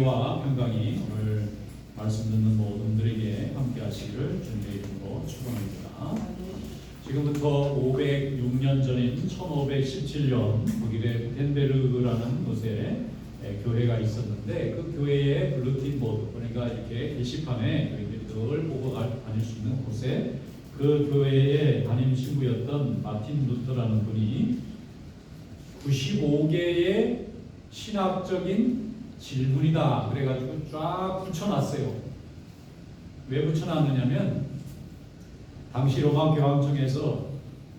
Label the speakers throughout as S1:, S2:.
S1: 와 평강이 오늘 말씀 듣는 모든 분들에게 함께 하시기를 주님의 이름으로 축원합니다. 지금부터 506년 전인 1517년 독일의 구텐베르그라는 곳에 교회가 있었는데 그 교회의 블루틴 보드, 그러니까 이렇게 게시판에 저희들이 늘 보고 다닐 수 있는 곳에 그 교회의 담임 신부였던 마틴 루터라는 분이 95개의 신학적인 질문이다 그래가지고 쫙 붙여놨어요. 왜 붙여놨느냐면 당시 로마 교황청에서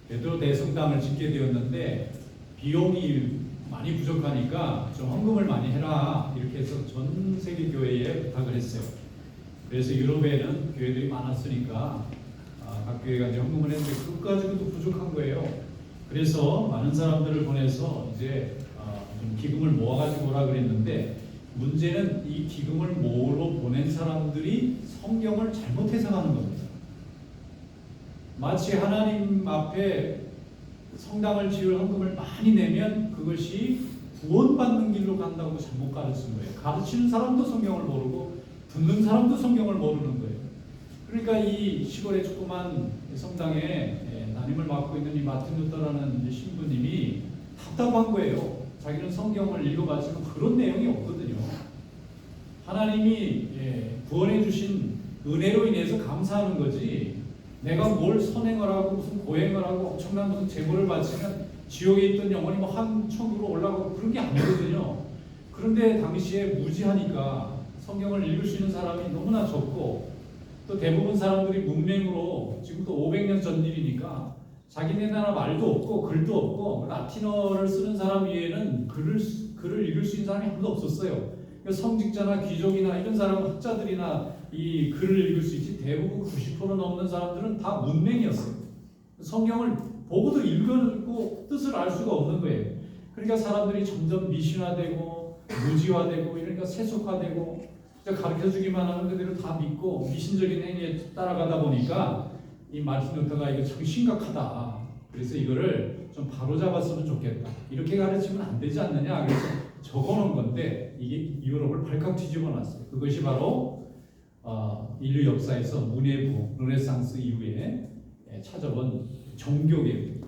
S1: 베드로 대성당을 짓게 되었는데 비용이 많이 부족하니까 좀 헌금을 많이 해라 이렇게 해서 전 세계 교회에 부탁을 했어요. 그래서 유럽에는 교회들이 많았으니까 각 교회가 이제 헌금을 했는데 그것까지도 부족한 거예요. 그래서 많은 사람들을 보내서 이제 좀 기금을 모아가지고 오라 그랬는데 문제는 이 기금을 모으러 보낸 사람들이 성경을 잘못 해석하는 겁니다. 마치 하나님 앞에 성당을 지을 헌금을 많이 내면 그것이 구원받는 길로 간다고 잘못 가르친 거예요. 가르치는 사람도 성경을 모르고 듣는 사람도 성경을 모르는 거예요. 그러니까 이 시골의 조그만 성당에 담임을 맡고 있는 이 마틴 루터라는 신부님이 답답한 거예요. 자기는 성경을 읽어봤지만 그런 내용이 없거든요. 하나님이 구원해 주신 은혜로 인해서 감사하는 거지 내가 뭘 선행을 하고 무슨 고행을 하고 엄청난 무슨 제물을 바치면 지옥에 있던 영혼이 뭐 한 천국으로 올라가고 그런 게 아니거든요. 그런데 당시에 무지하니까 성경을 읽을 수 있는 사람이 너무나 적고 또 대부분 사람들이 문맹으로 지금도 500년 전 일이니까 자기네 나라 말도 없고 글도 없고 라틴어를 쓰는 사람 외에는 글을 읽을 수 있는 사람이 아무도 없었어요. 성직자나 귀족이나 이런 사람 학자들이나 이 글을 읽을 수 있지 대부분 90% 넘는 사람들은 다 문맹이었어요. 성경을 보고도 읽고 뜻을 알 수가 없는 거예요. 그러니까 사람들이 점점 미신화되고 무지화되고 이러니까 세속화되고 가르쳐주기만 하는 그대로 다 믿고 미신적인 행위에 따라가다 보니까 이 마틴 루터가 이거 참 심각하다. 그래서 이거를 좀 바로잡았으면 좋겠다. 이렇게 가르치면 안 되지 않느냐. 그래서 적어놓은 건데 이게 유럽을 발칵 뒤집어놨어요. 그것이 바로 인류 역사에서 문예부, 르네상스 이후에 찾아온 종교개혁,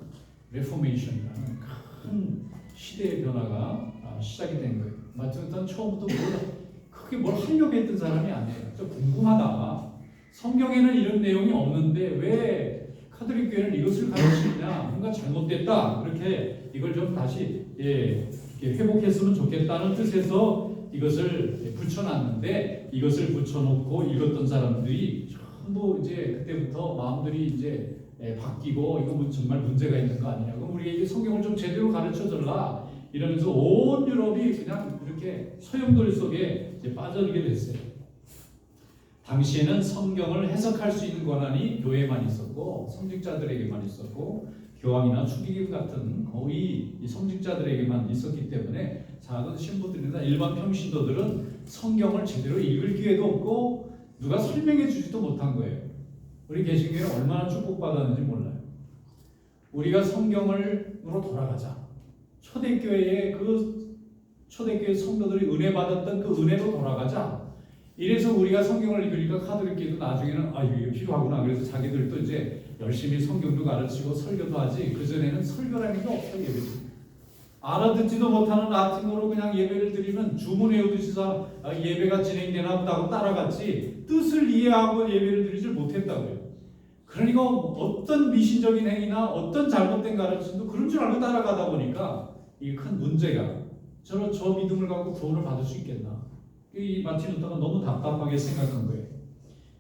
S1: 레포메이션이라는 큰 시대의 변화가 시작이 된 거예요. 마틴 루터는 처음부터 크게 뭘 하려고 했던 사람이 아니에요. 좀 궁금하다. 성경에는 이런 내용이 없는데 왜 카톨릭 교회는 이것을 가르치느냐? 뭔가 잘못됐다. 그렇게 이걸 좀 다시 이렇게 회복했으면 좋겠다는 뜻에서 이것을 붙여놨는데 이것을 붙여놓고 읽었던 사람들이 전부 이제 그때부터 마음들이 이제 바뀌고 이거 정말 문제가 있는 거 아니냐? 그럼 우리에게 성경을 좀 제대로 가르쳐달라. 이러면서 온 유럽이 그냥 이렇게 소용돌이 속에 이제 빠져들게 됐어요. 당시에는 성경을 해석할 수 있는 권한이 교회만 있었고 성직자들에게만 있었고 교황이나 추기경 같은 거의 성직자들에게만 있었기 때문에 작은 신부들이나 일반 평신도들은 성경을 제대로 읽을 기회도 없고 누가 설명해 주지도 못한 거예요. 우리 개신교회는 얼마나 축복받았는지 몰라요. 우리가 성경으로 돌아가자. 초대교회 성도들이 은혜 받았던 그 은혜로 돌아가자. 이래서 우리가 성경을 읽으니까 카톨릭교회도 나중에는 이게 필요하구나. 그래서 자기들도 이제 열심히 성경도 가르치고 설교도 하지. 그전에는 설교라는 게 없어요. 예배. 알아듣지도 못하는 라틴어로 그냥 예배를 드리면 주문 외우듯이 예배가 진행되나 보다고 따라갔지 뜻을 이해하고 예배를 드리지 못했다고요. 그러니까 어떤 미신적인 행위나 어떤 잘못된 가르침도 그런 줄 알고 따라가다 보니까 이게 큰 문제가 저 믿음을 갖고 구원을 받을 수 있겠나. 이 마틴 루터가 너무 답답하게 생각한 거예요.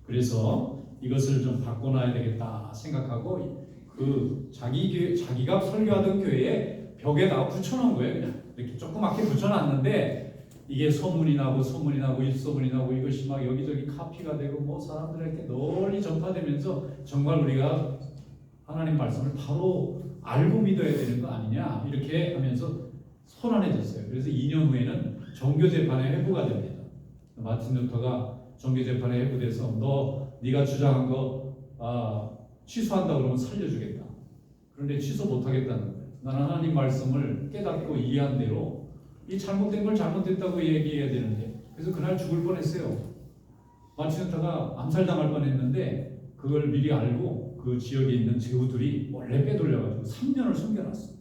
S1: 그래서 이것을 좀 바꿔놔야 되겠다 생각하고 자기가 설교하던 교회에 벽에다가 붙여놓은 거예요. 그냥 이렇게 조그맣게 붙여놨는데 이게 소문이 나고 일소문이 나고 이것이 막 여기저기 카피가 되고 뭐 사람들에게 널리 전파되면서 정말 우리가 하나님 말씀을 바로 알고 믿어야 되는 거 아니냐 이렇게 하면서 소란해졌어요. 그래서 2년 후에는 정교재판에 회부가 됩니다. 마틴 루터가 정교재판에 회부돼서 네가 주장한 거 취소한다 그러면 살려주겠다. 그런데 취소 못하겠다는 거예요. 나는 하나님 말씀을 깨닫고 이해한 대로 이 잘못된 걸 잘못됐다고 얘기해야 되는데 그래서 그날 죽을 뻔했어요. 마틴 루터가 암살당할 뻔했는데 그걸 미리 알고 그 지역에 있는 제후들이 몰래 빼돌려가지고 3년을 숨겨놨어.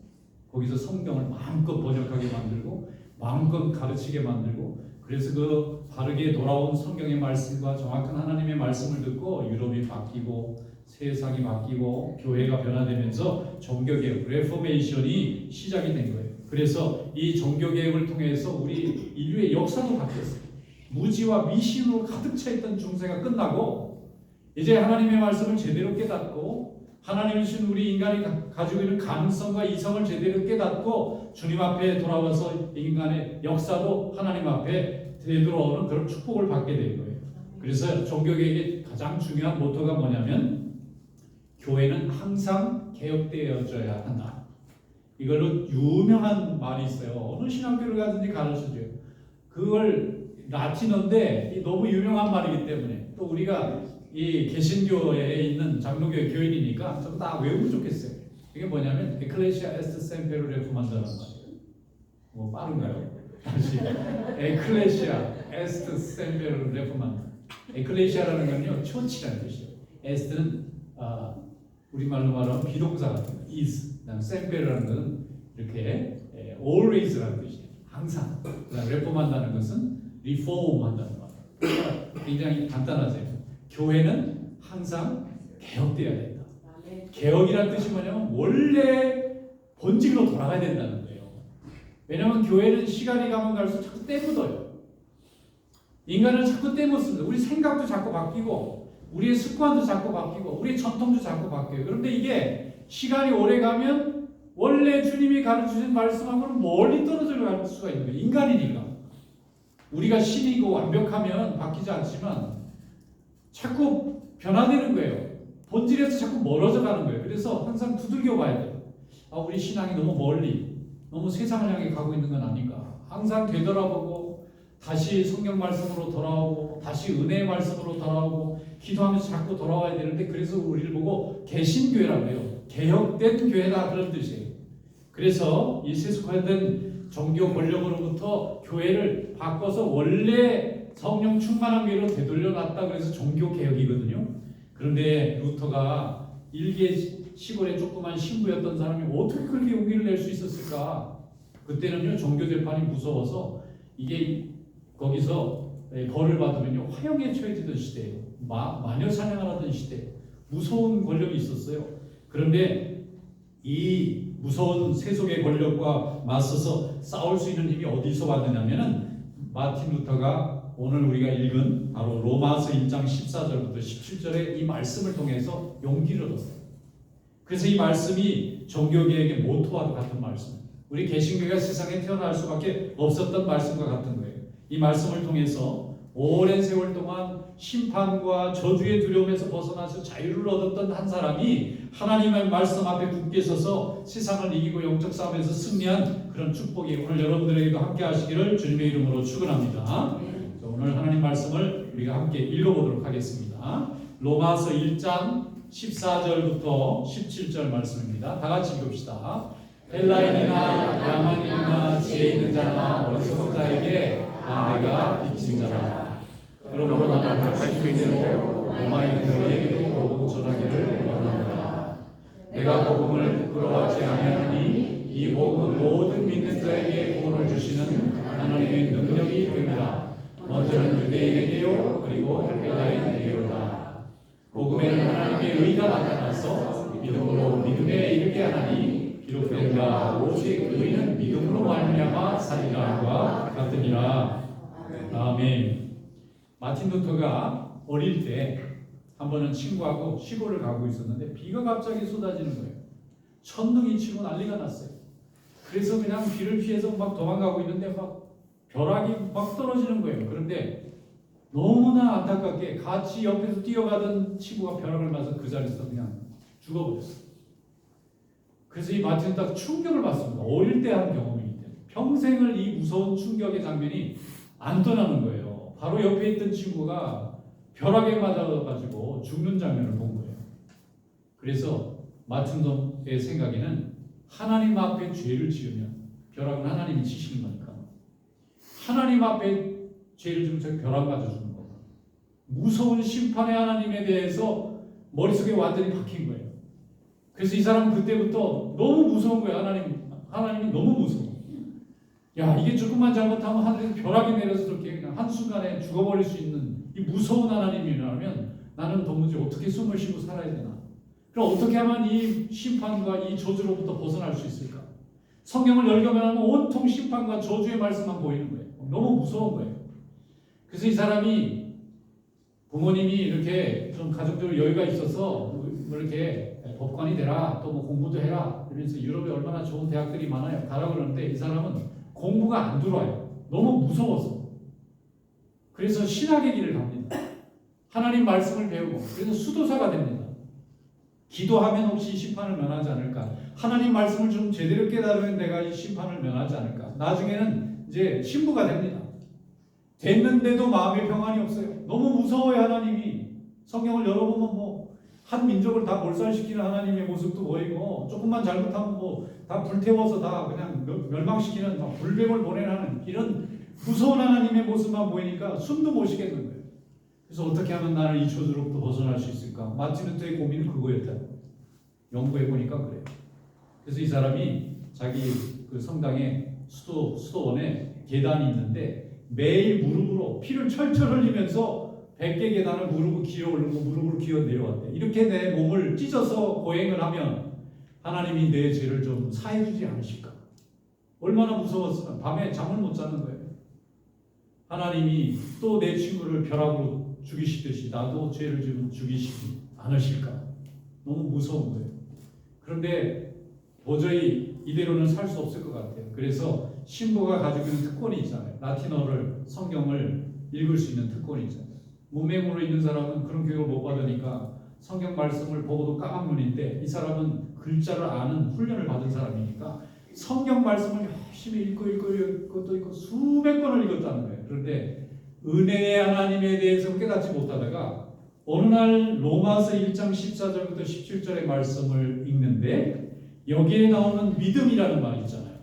S1: 거기서 성경을 마음껏 번역하게 만들고 마음껏 가르치게 만들고, 그래서 그 바르게 돌아온 성경의 말씀과 정확한 하나님의 말씀을 듣고 유럽이 바뀌고 세상이 바뀌고 교회가 변화되면서 종교개혁, 레포메이션이 시작이 된 거예요. 그래서 이 종교개혁을 통해서 우리 인류의 역사도 바뀌었어요. 무지와 미신으로 가득 차 있던 중세가 끝나고 이제 하나님의 말씀을 제대로 깨닫고 하나님이 주신 우리 인간이 가지고 있는 가능성과 이성을 제대로 깨닫고 주님 앞에 돌아와서 인간의 역사도 하나님 앞에 되돌아오는 그런 축복을 받게 된 거예요. 그래서 종교개혁의 가장 중요한 모토가 뭐냐면 교회는 항상 개혁되어져야 한다. 이걸로 유명한 말이 있어요. 어느 신학교를 가든지 가르쳐줘요. 그걸 라틴어인데 너무 유명한 말이기 때문에 또 우리가 이 개신교에 있는 장로교회 교인이니까 좀 다 외우면 좋겠어요. 이게 뭐냐면 에클레시아 에스트 셈페르 레포만다라는 말이에요. 뭐 빠른가요? 다시 에클레시아 에스트 셈페르 레포만다. 에클레시아라는 건요 처치라는 뜻이에요. 에스트는 우리말로 말하면 비동사 같은 거 is. 그다음 셈페르라는 것은 이렇게 always라는 뜻이에요. 항상. 그다음 레포만다는 것은 리폼한다는 말이에요. 굉장히 간단하세요. 교회는 항상 개혁되어야 된다. 개혁이라는 뜻이 뭐냐면 원래 본질로 돌아가야 된다는 거예요. 왜냐하면 교회는 시간이 가면 갈수록 자꾸 때묻어요. 인간은 자꾸 때묻습니다. 우리 생각도 자꾸 바뀌고 우리의 습관도 자꾸 바뀌고 우리의 전통도 자꾸 바뀌어요. 그런데 이게 시간이 오래 가면 원래 주님이 가르치신 말씀하고는 멀리 떨어져 갈 수가 있는 거예요. 인간이니까. 우리가 신이고 완벽하면 바뀌지 않지만 자꾸 변화되는 거예요. 본질에서 자꾸 멀어져 가는 거예요. 그래서 항상 두들겨 봐야 돼요. 우리 신앙이 너무 멀리, 너무 세상을 향해 가고 있는 건 아닌가. 항상 되돌아보고 다시 성경 말씀으로 돌아오고 다시 은혜의 말씀으로 돌아오고 기도하면서 자꾸 돌아와야 되는데, 그래서 우리를 보고 개신교회라고 해요. 개혁된 교회다, 그런 뜻이에요. 그래서 이 세속화된 종교 권력으로부터 교회를 바꿔서 원래 성령 충만한 교회로 되돌려놨다. 그래서 종교개혁이거든요. 그런데 루터가 일개 시골의 조그만 신부였던 사람이 어떻게 그렇게 용기를 낼 수 있었을까? 그때는요 종교재판이 무서워서 이게 거기서 벌을 받으면요 화형에 처해지던 시대예요. 마녀 사냥을 하던 시대. 무서운 권력이 있었어요. 그런데 이 무서운 세속의 권력과 맞서서 싸울 수 있는 힘이 어디서 왔느냐면은 마틴 루터가 오늘 우리가 읽은 바로 로마서 1장 14절부터 17절의 이 말씀을 통해서 용기를 얻었어요. 그래서 이 말씀이 종교개혁의 모토와도 같은 말씀. 우리 개신교가 세상에 태어날 수밖에 없었던 말씀과 같은 거예요. 이 말씀을 통해서 오랜 세월 동안 심판과 저주의 두려움에서 벗어나서 자유를 얻었던 한 사람이 하나님의 말씀 앞에 굳게 서서 세상을 이기고 영적 싸움에서 승리한 그런 축복이 오늘 여러분들에게도 함께 하시기를 주님의 이름으로 축원합니다. 오늘 하나님 말씀을 우리가 함께 읽어보도록 하겠습니다. 로마서 1장 14절부터 17절 말씀입니다. 다 같이 읽읍시다. 헬라인이나 야만인이나 지혜 있는 자나 어리석은 자에게 내가 빚진 자라. 그러므로 나는 할 수 있는 대로 로마인 너희에게도 복음 전하기를 원합니다. 내가 복음을 부끄러워하지 아니하니 이 복음은 모든 믿는 자에게 구원을 주시는 하나님의 능력이 됩니다. 먼저는 유대인에게요 그리고 헬라인에게로다. 복음에는 하나님의 의가 나타나서 믿음으로 믿음에 이르게 하나니 비록 그런가 오직 의는 믿음으로 말미암아 사리라과 같으니라. 아멘. 마틴 루터가 어릴 때 한 번은 친구하고 시골을 가고 있었는데 비가 갑자기 쏟아지는 거예요. 천둥이 치고 난리가 났어요. 그래서 그냥 비를 피해서 막 도망가고 있는데 막 벼락이 막 떨어지는 거예요. 그런데 너무나 안타깝게 같이 옆에서 뛰어가던 친구가 벼락을 맞아서 그 자리에서 그냥 죽어버렸어요. 그래서 이 마틴은 딱 충격을 받습니다. 어릴 때 한 경험이기 때문에 평생을 이 무서운 충격의 장면이 안 떠나는 거예요. 바로 옆에 있던 친구가 벼락에 맞아가지고 죽는 장면을 본 거예요. 그래서 마틴의 생각에는 하나님 앞에 죄를 지으면 벼락은 하나님이 치시는 거니까 하나님 앞에 죄를 지면 저희 벼락 맞아주는 거예요. 무서운 심판의 하나님에 대해서 머릿속에 완전히 박힌 거예요. 그래서 이 사람은 그때부터 너무 무서운 거예요. 하나님이 너무 무서워. 야, 이게 조금만 잘못하면 하늘에서 벼락이 내려서 저렇게 그냥 한순간에 죽어버릴 수 있는 이 무서운 하나님이라면 나는 도무지 어떻게 숨을 쉬고 살아야 되나? 그럼 어떻게 하면 이 심판과 이 저주로부터 벗어날 수 있을까? 성경을 열거만 하면 온통 심판과 저주의 말씀만 보이는 거예요. 너무 무서운 거예요. 그래서 이 사람이 부모님이 이렇게 좀 가족적으로 여유가 있어서 뭐 이렇게 법관이 되라, 또 뭐 공부도 해라. 그래서 유럽에 얼마나 좋은 대학들이 많아요. 가라 그러는데 이 사람은 공부가 안 들어와요. 너무 무서워서. 그래서 신학의 길을 갑니다. 하나님 말씀을 배우고 그래서 수도사가 됩니다. 기도하면 혹시 심판을 면하지 않을까? 하나님 말씀을 좀 제대로 깨달으면 내가 이 심판을 면하지 않을까? 나중에는 이제 신부가 됩니다. 됐는데도 마음의 평안이 없어요. 너무 무서워요. 하나님이. 성경을 열어보면 뭐 한 민족을 다 몰살시키는 하나님의 모습도 보이고 조금만 잘못하면 뭐 다 불태워서 다 그냥 멸망시키는 불뱀을 보내라는 이런 무서운 하나님의 모습만 보이니까 숨도 못 쉬겠는 거예요. 그래서 어떻게 하면 나를 이 저주로부터 벗어날 수 있을까? 마틴 루터의 고민은 그거였다. 연구해 보니까 그래요. 그래서 이 사람이 자기 그 성당에 수도원에 계단이 있는데 매일 무릎으로 피를 철철 흘리면서 100개 계단을 무릎을 기어 오르고 무릎을 기어 내려왔대. 이렇게 내 몸을 찢어서 고행을 하면 하나님이 내 죄를 좀 사해주지 않으실까? 얼마나 무서웠으면 밤에 잠을 못 자는 거예요. 하나님이 또 내 친구를 벼락으로 죽이시듯이 나도 죄를 좀 죽이시지 않으실까? 너무 무서운 거예요. 그런데 도저히 이대로는 살 수 없을 것 같아요. 그래서 신부가 가지고 있는 특권이 있잖아요. 라틴어를 성경을 읽을 수 있는 특권이 있잖아요. 문맹으로 있는 사람은 그런 교육을 못 받으니까 성경 말씀을 보고도 까막눈인데 이 사람은 글자를 아는 훈련을 받은 사람이니까 성경 말씀을 열심히 읽고 또 읽고 수백 번을 읽었다는 거예요. 그런데 은혜의 하나님에 대해서 깨닫지 못하다가 어느 날 로마서 1장 14절부터 17절의 말씀을 읽는데 여기에 나오는 믿음이라는 말이 있잖아요.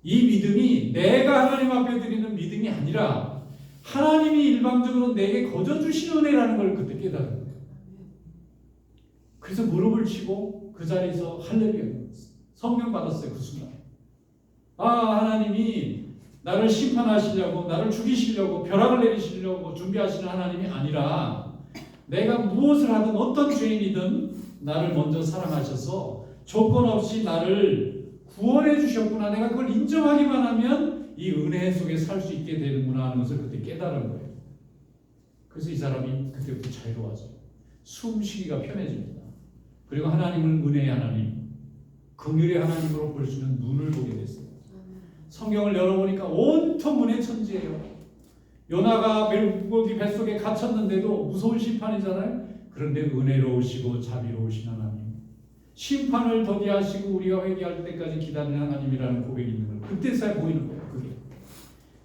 S1: 이 믿음이 내가 하나님 앞에 드리는 믿음이 아니라 하나님이 일방적으로 내게 거저 주신 은혜라는 걸 그때 깨달은 거예요. 그래서 무릎을 치고 그 자리에서 할렐루야 성령 받았어요. 그 순간. 하나님이 나를 심판하시려고 나를 죽이시려고 벼락을 내리시려고 준비하시는 하나님이 아니라 내가 무엇을 하든 어떤 죄인이든 나를 먼저 사랑하셔서 조건 없이 나를 구원해 주셨구나. 내가 그걸 인정하기만 하면 이 은혜 속에 살 수 있게 되는구나 하는 것을 그때 깨달은 거예요. 그래서 이 사람이 그때부터 자유로워져요. 숨쉬기가 편해집니다. 그리고 하나님은 은혜의 하나님, 긍휼의 하나님으로 볼 수 있는 눈을 보게 됐어요. 성경을 열어보니까 온통 은혜 천지예요. 요나가 물고기 뱃속에 갇혔는데도 무서운 심판이잖아요. 그런데 은혜로우시고 자비로우신 하나님, 심판을 더디하시고 우리가 회개할 때까지 기다리는 하나님이라는 고백이 있는 걸 그때서야 보이는 거예요. 그게.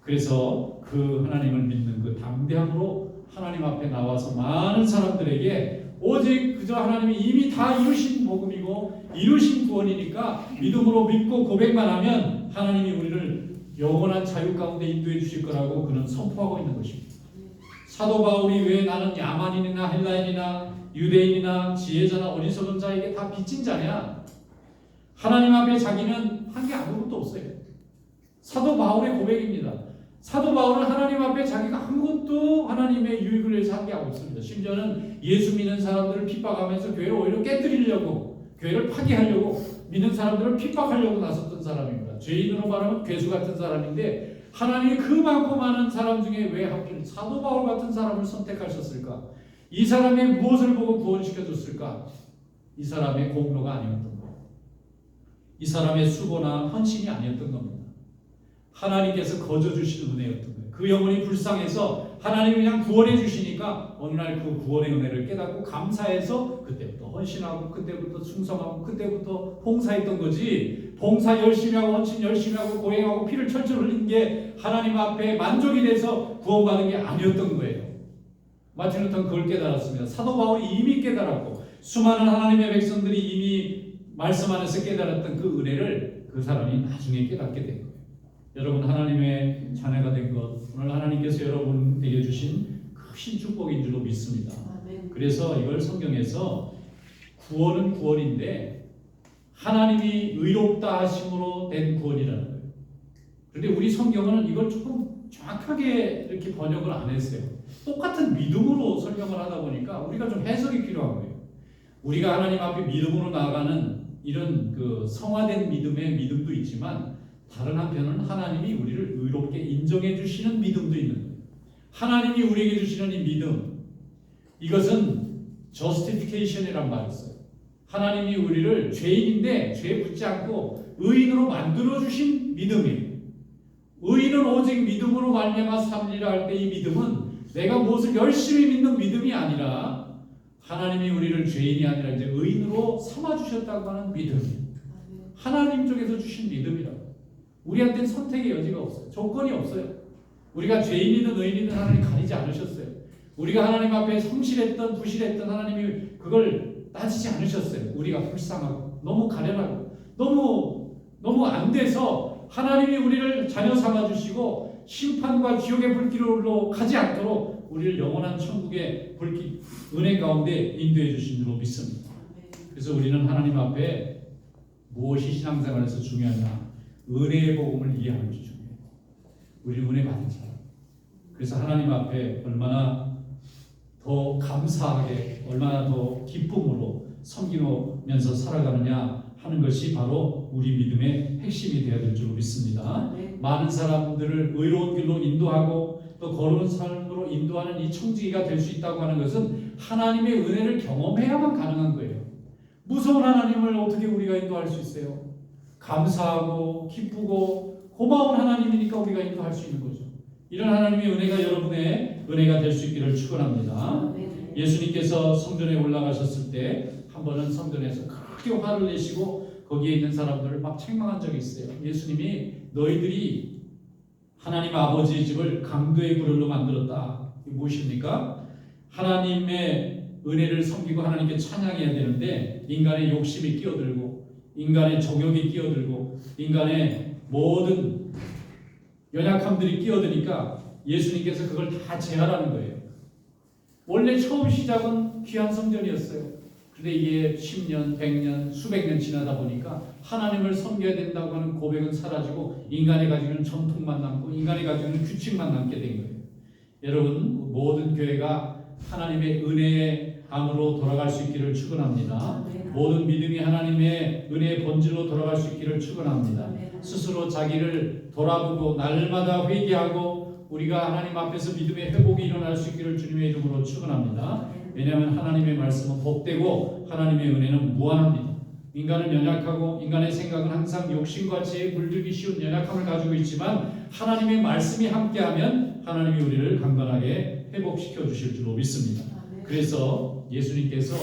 S1: 그래서 그 하나님을 믿는 그 담대함으로 하나님 앞에 나와서 많은 사람들에게 오직 그저 하나님이 이미 다 이루신 복음이고 이루신 구원이니까 믿음으로 믿고 고백만 하면 하나님이 우리를 영원한 자유 가운데 인도해 주실 거라고 그는 선포하고 있는 것입니다. 사도 바울이 왜 나는 야만인이나 헬라인이나 유대인이나 지혜자나 어리석은 자에게 다 빚진 자냐? 하나님 앞에 자기는 한 게 아무것도 없어요. 사도 바울의 고백입니다. 사도 바울은 하나님 앞에 자기가 아무것도 하나님의 유익을 위해서 한 게 없습니다. 심지어는 예수 믿는 사람들을 핍박하면서 교회를 오히려 깨뜨리려고, 교회를 파괴하려고, 믿는 사람들을 핍박하려고 나섰던 사람입니다. 죄인으로 말하면 괴수 같은 사람인데 하나님이 그 많고 많은 사람 중에 왜 하필 사도 바울 같은 사람을 선택하셨을까? 이 사람이 무엇을 보고 구원시켜줬을까? 이 사람의 공로가 아니었던 거예요. 이 사람의 수고나 헌신이 아니었던 겁니다. 하나님께서 거저 주신 은혜였던 거예요. 그 영혼이 불쌍해서 하나님이 그냥 구원해 주시니까 어느 날 그 구원의 은혜를 깨닫고 감사해서 그때부터 헌신하고 그때부터 충성하고 그때부터 봉사했던 거지. 봉사 열심히 하고 헌신 열심히 하고 고행하고 피를 철철 흘린 게 하나님 앞에 만족이 돼서 구원받은 게 아니었던 거예요. 마틴 루터는 그걸 깨달았습니다. 사도 바울이 이미 깨달았고 수많은 하나님의 백성들이 이미 말씀 안에서 깨달았던 그 은혜를 그 사람이 나중에 깨닫게 된 거예요. 여러분 하나님의 자녀가 된 것, 오늘 하나님께서 여러분에게 주신 크신 축복인 줄로 믿습니다. 그래서 이걸 성경에서 구원은 구원인데 하나님이 의롭다 하심으로 된 구원이라는 거예요. 그런데 우리 성경은 이걸 조금 정확하게 이렇게 번역을 안 했어요. 똑같은 믿음으로 설명을 하다 보니까 우리가 좀 해석이 필요한 거예요. 우리가 하나님 앞에 믿음으로 나아가는 이런 그 성화된 믿음의 믿음도 있지만 다른 한편은 하나님이 우리를 의롭게 인정해 주시는 믿음도 있는 거예요. 하나님이 우리에게 주시는 이 믿음, 이것은 justification이란 말이 있어요. 하나님이 우리를 죄인인데 죄 붙지 않고 의인으로 만들어 주신 믿음이에요. 의인은 오직 믿음으로 말미암아 살리라 할 때 이 믿음은 내가 무엇을 열심히 믿는 믿음이 아니라 하나님이 우리를 죄인이 아니라 이제 의인으로 삼아 주셨다고 하는 믿음이에요. 하나님 쪽에서 주신 믿음이라고. 우리한테는 선택의 여지가 없어요. 조건이 없어요. 우리가 죄인이든 의인이든 하나님 가리지 않으셨어요. 우리가 하나님 앞에 성실했던 부실했던 하나님이 그걸 따지지 않으셨어요. 우리가 불쌍하고 너무 가련하고 너무 안 돼서 하나님이 우리를 자녀 삼아주시고 심판과 지옥의 불길로 가지 않도록 우리를 영원한 천국의 불길 은혜 가운데 인도해 주신 줄로 믿습니다. 그래서 우리는 하나님 앞에 무엇이 신앙생활에서 중요하냐? 은혜의 복음을 이해하는 것이 중요해요. 우리 은혜 받은 사람. 그래서 하나님 앞에 얼마나 더 감사하게, 얼마나 더 기쁨으로 섬기면서 살아가느냐 하는 것이 바로 우리 믿음의 핵심이 되어야 될 줄로 믿습니다. 많은 사람들을 의로운 길로 인도하고 또 거룩한 삶으로 인도하는 이 청지기가 될 수 있다고 하는 것은 하나님의 은혜를 경험해야만 가능한 거예요. 무서운 하나님을 어떻게 우리가 인도할 수 있어요? 감사하고 기쁘고 고마운 하나님이니까 우리가 인도할 수 있는 거죠. 이런 하나님의 은혜가 여러분의 은혜가 될 수 있기를 축원합니다. 예수님께서 성전에 올라가셨을 때 한 번은 성전에서 크게 화를 내시고 거기에 있는 사람들을 막 책망한 적이 있어요. 예수님이 너희들이 하나님 아버지의 집을 강도의 구렬로 만들었다. 이게 무엇입니까? 하나님의 은혜를 섬기고 하나님께 찬양해야 되는데 인간의 욕심이 끼어들고 인간의 정욕이 끼어들고 인간의 모든 연약함들이 끼어드니까 예수님께서 그걸 다 제하라는 거예요. 원래 처음 시작은 귀한 성전이었어요. 근데 이게 10년, 100년, 수백 년 지나다 보니까 하나님을 섬겨야 된다고 하는 고백은 사라지고 인간이 가지고 있는 전통만 남고 인간이 가지고 있는 규칙만 남게 된 거예요. 여러분 모든 교회가 하나님의 은혜의 감으로 돌아갈 수 있기를 축원합니다. 모든 믿음이 하나님의 은혜의 본질로 돌아갈 수 있기를 축원합니다. 스스로 자기를 돌아보고 날마다 회개하고 우리가 하나님 앞에서 믿음의 회복이 일어날 수 있기를 주님의 이름으로 축원합니다. 왜냐하면 하나님의 말씀은 복되고 하나님의 은혜는 무한합니다. 인간은 연약하고 인간의 생각은 항상 욕심과 죄에 물들기 쉬운 연약함을 가지고 있지만 하나님의 말씀이 함께하면 하나님이 우리를 강건하게 회복시켜 주실 줄로 믿습니다. 그래서 예수님께서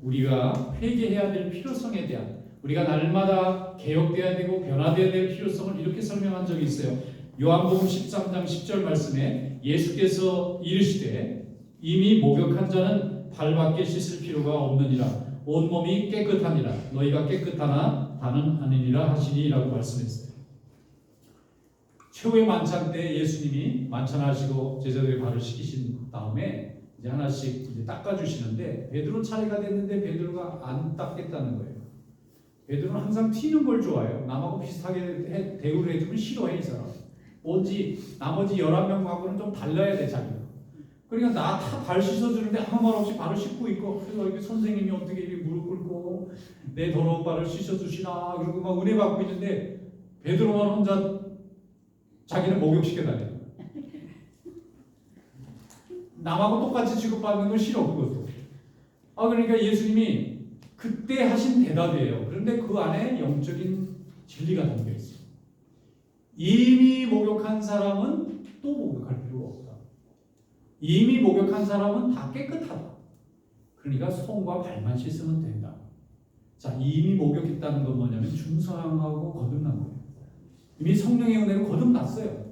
S1: 우리가 회개해야 될 필요성에 대한 우리가 날마다 개혁돼야 되고 변화돼야 될 필요성을 이렇게 설명한 적이 있어요. 요한복음 13장 10절 말씀에 예수께서 이르시되 이미 목욕한 자는 발밖에 씻을 필요가 없느니라 온몸이 깨끗하니라 너희가 깨끗하나 다는 아니니라 하시니라고 말씀했어요. 최후의 만찬 때 예수님이 만찬하시고 제자들의 발을 씻기신 다음에 이제 하나씩 이제 닦아주시는데 베드로 차례가 됐는데 베드로가 안 닦겠다는 거예요. 베드로는 항상 튀는 걸 좋아해요. 남하고 비슷하게 대우를 해주면 싫어해 이 사람. 뭔지 나머지 11명하고는 좀 달라야 돼 자기가. 그러니까 나 다 발 씻어주는데 아무 말 없이 발을 씻고 있고 그래서 이렇게 선생님이 어떻게 이렇게 무릎 꿇고 내 더러운 발을 씻어주시나 그러고 막 은혜 받고 있는데 베드로만 혼자 자기는 목욕시켜 다녀요. 남하고 똑같이 취급받는 건 싫어 그것도. 그러니까 예수님이 그때 하신 대답이에요. 그런데 그 안에 영적인 진리가 담겨 있어요. 이미 목욕한 사람은 또 목욕할 필요가 없다. 이미 목욕한 사람은 다 깨끗하다. 그러니까 손과 발만 씻으면 된다. 자, 이미 목욕했다는 건 뭐냐면 중성하고 거듭난 거예요. 이미 성령의 은혜로 거듭났어요.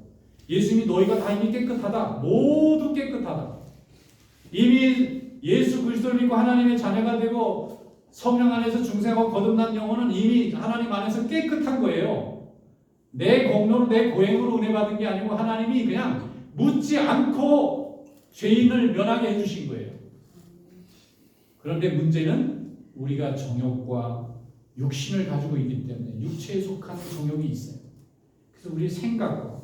S1: 예수님이 너희가 다 이미 깨끗하다. 모두 깨끗하다. 이미 예수 그리스도를 믿고 하나님의 자녀가 되고 성령 안에서 중생하고 거듭난 영혼은 이미 하나님 안에서 깨끗한 거예요. 내 공로로 내 고행으로 은혜 받은 게 아니고 하나님이 그냥 묻지 않고 죄인을 면하게 해주신 거예요. 그런데 문제는 우리가 정욕과 육신을 가지고 있기 때문에 육체에 속한 정욕이 있어요. 그래서 우리 생각과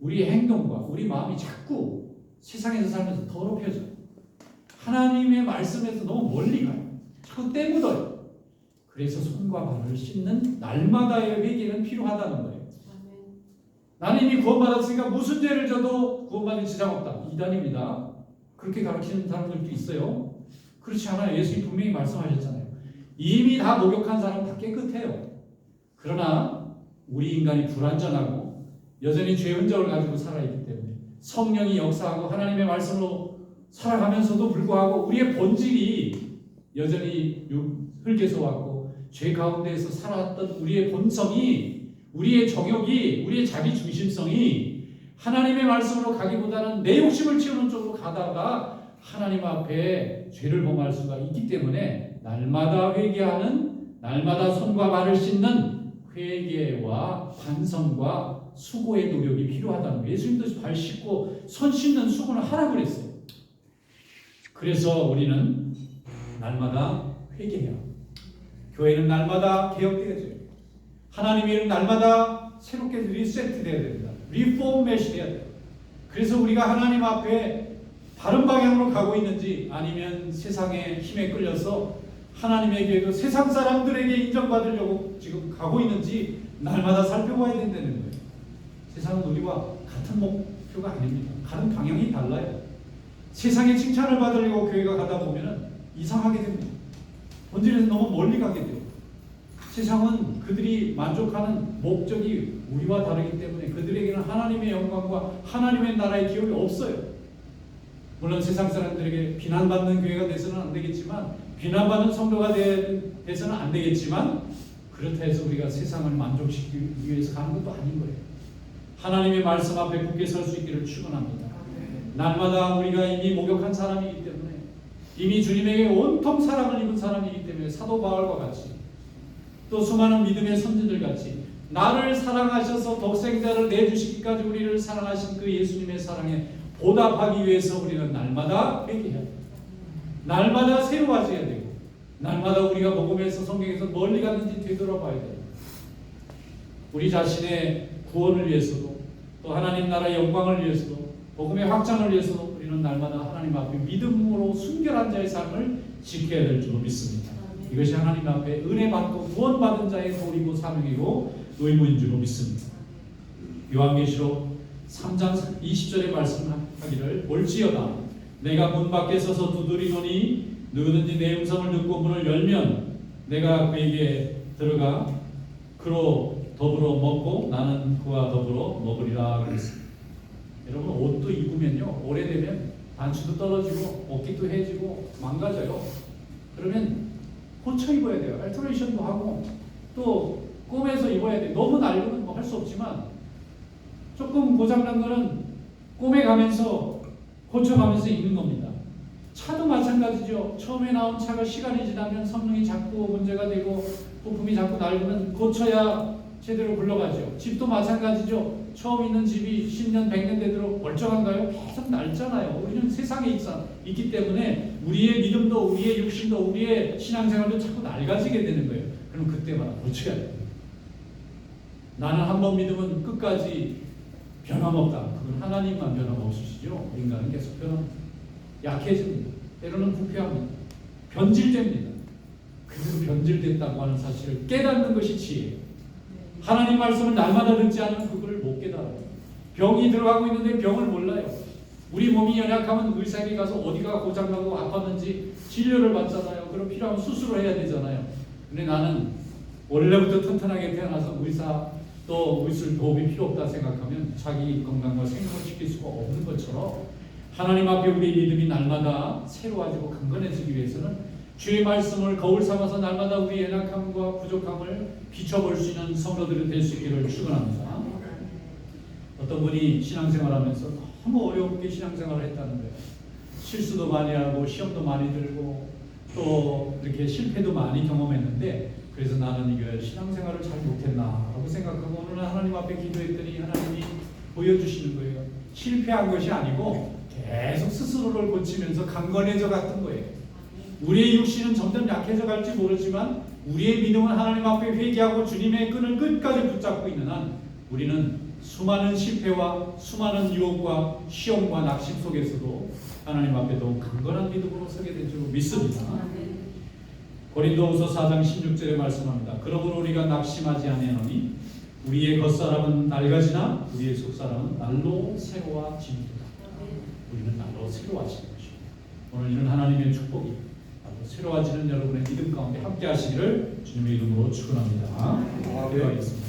S1: 우리 행동과 우리 마음이 자꾸 세상에서 살면서 더럽혀져요. 하나님의 말씀에서 너무 멀리 가요. 자꾸 때묻어요. 그래서 손과 발을 씻는 날마다의 회개는 필요하다는 거예요. 나는 이미 구원받았으니까 무슨 죄를 져도 구원받을 지장 없다. 이단입니다. 그렇게 가르치는 사람들도 있어요. 그렇지 않아요. 예수님 분명히 말씀하셨잖아요. 이미 다 목욕한 사람은 다 깨끗해요. 그러나 우리 인간이 불완전하고 여전히 죄 흔적을 가지고 살아있기 때문에 성령이 역사하고 하나님의 말씀으로 살아가면서도 불구하고 우리의 본질이 여전히 흙에서 왔고 죄 가운데에서 살아왔던 우리의 본성이, 우리의 정욕이, 우리의 자기 중심성이 하나님의 말씀으로 가기보다는 내 욕심을 채우는 쪽으로 가다가 하나님 앞에 죄를 범할 수가 있기 때문에 날마다 회개하는, 날마다 손과 발을 씻는 회개와 반성과 수고의 노력이 필요하다는 거예요. 예수님도 발 씻고 손 씻는 수고는 하라고 그랬어요. 그래서 우리는 날마다 회개해야 합니다. 교회는 날마다 개혁되어져요. 하나님의 일은 날마다 새롭게 리세트되어야 됩니다. 리포메이션 돼야 돼요. 그래서 우리가 하나님 앞에 바른 방향으로 가고 있는지 아니면 세상의 힘에 끌려서 하나님에게도 세상 사람들에게 인정받으려고 지금 가고 있는지 날마다 살펴봐야 된다는 거예요. 세상은 우리와 같은 목표가 아닙니다. 가는 방향이 달라요. 세상의 칭찬을 받으려고 교회가 가다 보면 이상하게 됩니다. 본질에서 너무 멀리 가게 돼요. 세상은 그들이 만족하는 목적이 우리와 다르기 때문에 그들에게는 하나님의 영광과 하나님의 나라의 기업이 없어요. 물론 세상 사람들에게 비난받는 교회가 돼서는 안 되겠지만, 비난받는 성도가 돼서는 안 되겠지만, 그렇다 해서 우리가 세상을 만족시키기 위해서 가는 것도 아닌 거예요. 하나님의 말씀 앞에 굳게 설 수 있기를 축원합니다. 날마다 우리가 이미 목욕한 사람이기 때문에, 이미 주님에게 온통 사랑을 입은 사람이기 때문에 사도 바울과 같이 또 수많은 믿음의 선지들 같이 나를 사랑하셔서 독생자를 내주시기까지 우리를 사랑하신 그 예수님의 사랑에 보답하기 위해서 우리는 날마다 회개해야 돼요. 날마다 새로워져야 되고, 날마다 우리가 복음에서 성경에서 멀리 갔는지 되돌아봐야 돼요. 우리 자신의 구원을 위해서도 또 하나님 나라의 영광을 위해서도 복음의 확장을 위해서도 우리는 날마다 하나님 앞에 믿음으로 순결한 자의 삶을 지켜야 될 줄로 믿습니다. 이것이 하나님 앞에 은혜 받고 구원받은 자의 도리고 사명이고 의무인 줄로 믿습니다. 요한계시록 3장 20절에 말씀하기를 올지어다 내가 문 밖에 서서 두드리노니 누구든지 내 음성을 듣고 문을 열면 내가 그에게 들어가 그로 더불어 먹고 나는 그와 더불어 먹으리라 그랬습니다. 여러분 옷도 입으면요 오래되면 단추도 떨어지고 옷깃도 해지고 망가져요. 그러면 고쳐 입어야 돼요. 알터레이션도 하고 또 꿰매서 입어야 돼요. 너무 낡으면 뭐 할 수 없지만 조금 고장난 거는 꿰매가면서 고쳐가면서 입는 겁니다. 차도 마찬가지죠. 처음에 나온 차가 시간이 지나면 성능이 자꾸 문제가 되고 부품이 자꾸 낡으면 고쳐야 제대로 굴러가죠. 집도 마찬가지죠. 처음 있는 집이 10년, 100년 되도록 멀쩡한가요? 계속 낡잖아요. 우리는 세상에 있기 때문에 우리의 믿음도 우리의 육신도 우리의 신앙생활도 자꾸 낡아지게 되는 거예요. 그럼 그때마다 고쳐야 돼요. 나는 한 번 믿으면 끝까지 변함없다. 그건 하나님만 변함없으시죠. 인간은 계속 변합니다. 약해집니다. 때로는 부패합니다. 변질됩니다. 그래서 변질됐다고 하는 사실을 깨닫는 것이 지혜예요. 하나님 말씀을 날마다 듣지 않으면 그걸 못 깨달아요. 병이 들어가고 있는데 병을 몰라요. 우리 몸이 연약하면 의사에게 가서 어디가 고장나고 아팠는지 진료를 받잖아요. 그럼 필요하면 수술을 해야 되잖아요. 근데 나는 원래부터 튼튼하게 태어나서 의사 또 의술 도움이 필요 없다 생각하면 자기 건강과 생명을 지킬 수가 없는 것처럼 하나님 앞에 우리 믿음이 날마다 새로워지고 강건해지기 위해서는 주의 말씀을 거울 삼아서 날마다 우리의 연약함과 부족함을 비춰볼 수 있는 성도들이 될 수 있기를 축원합니다. 어떤 분이 신앙생활하면서 너무 어렵게 신앙생활을 했다는 거예요. 실수도 많이 하고 시험도 많이 들고 또 이렇게 실패도 많이 경험했는데 그래서 나는 이거 신앙생활을 잘 못했나라고 생각하고 오늘 하나님 앞에 기도했더니 하나님이 보여주시는 거예요. 실패한 것이 아니고 계속 스스로를 고치면서 강건해져 갔던 거예요. 우리의 육신은 점점 약해져 갈지 모르지만 우리의 믿음은 하나님 앞에 회개하고 주님의 끈을 끝까지 붙잡고 있는 한 우리는 수많은 실패와 수많은 유혹과 시험과 낙심 속에서도 하나님 앞에 더욱 강건한 믿음으로 서게 될 줄 믿습니다. 고린도후서 4장 16절에 말씀합니다. 그러므로 우리가 낙심하지 아니하노니 우리의 겉사람은 낡아지나 우리의 속사람은 날로 새로워지리라. 우리는 날로 새로워지는 것입니다. 오늘 이런 하나님의 축복이 날로 새로워지는 여러분의 믿음 가운데 함께 하시기를 주님의 이름으로 축원합니다. 기도하겠습니다.